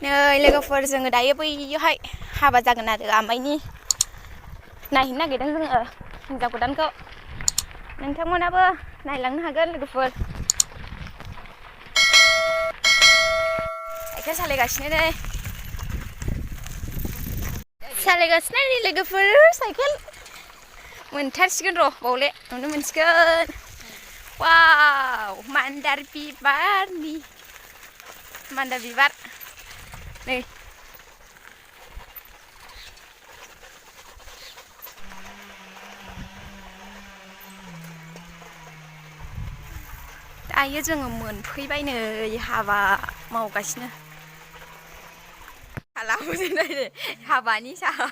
नै लोगोफोर जोङो दायो बैयावहाय हाबा जागोन आरो आमाइनि नायहैनो नागिरदों जोङो हिन्जाव गोदानखौ नोंथांमोनाबो नायलांनो हागोन लोगोफोर साइकेल सालायगासिनो नै लोगोफोर साइकेल मोनथारसिगोन र' बावले नुनो मोनसिगोन वाव मान्दार बिबार नै दायो जोङो मोनफैबाय नै हाबा मावगासिनो हाबानि साहा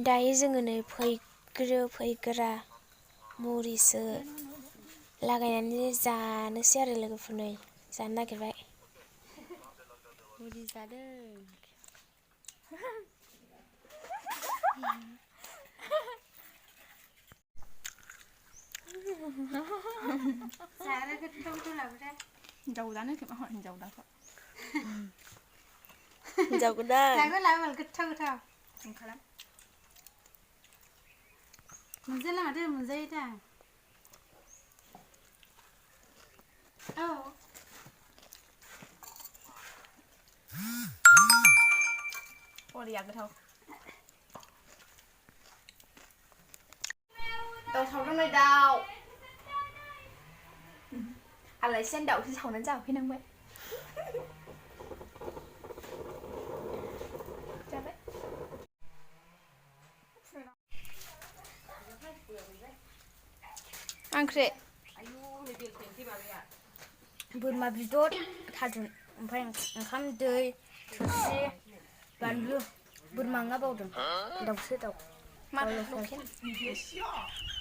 दायो जोङो नै फैग्रा मुरिसो लागायनानै जानोसै आरो लोगोफोर नै जानो नागिरबाय मुरि जादों हिन्जाव गोदान गोथाव मोनजाला माथो मोनजायो दा औ बरिया गोथाव दाउ सावदों नै दाउ आलासियानो दाउसो सावनानै जाफैनांबाय जाबाय ओंख्रि बोरमा बेदर थादुन ओमफ्राय ओंखाम दै थोरसि बानलु बोरमा नङा बावदों दाउ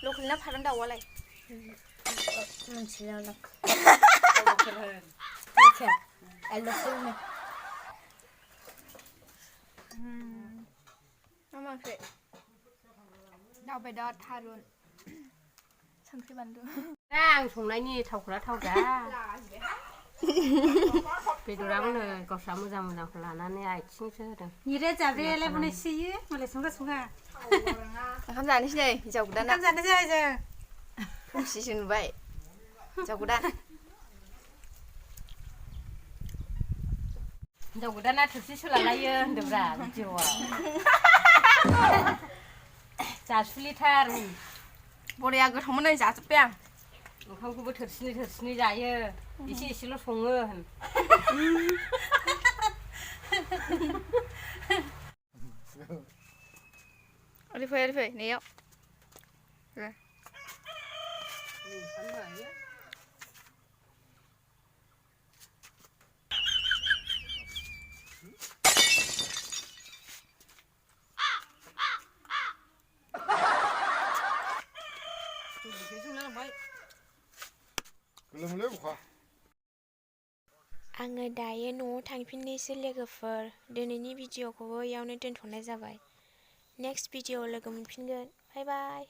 लकेल ना फारौन दाउआलाय मिथिला मा ओंख्रि दाउ बेदर थारुन संख्रि बानलु आं संनायनि थावफ्रा थावजा बेदराबो नै गावस्रा मोजांखौ लानानै आथिंसो होदों निरे जाब्रेलाय बनायसोयो मालाय संगा ओंखाम जानोसै नै हिन्जाव गोदाना ओंखाम जानोसै जों खोमसिसो नुबाय हिन्जाव गोदाना थोरसि सोलालायो होनदोंब्रा भिडिअ'आव जासुलिथार बरिया गोथावमोन नै जाजोब्बाय आं ओंखामखौबो थोरसिनै जायो एसे एसेल' सङो होन ओरै फै नैयाव आङो दायो न'आव थांफिननोसै लोगोफोर दिनैनि भिडिअ'खौबो इयावनो दोनथ'नाय जाबाय नेक्स्ट भिडिअ'आव लोगो मोनफिनगोन बाय बाय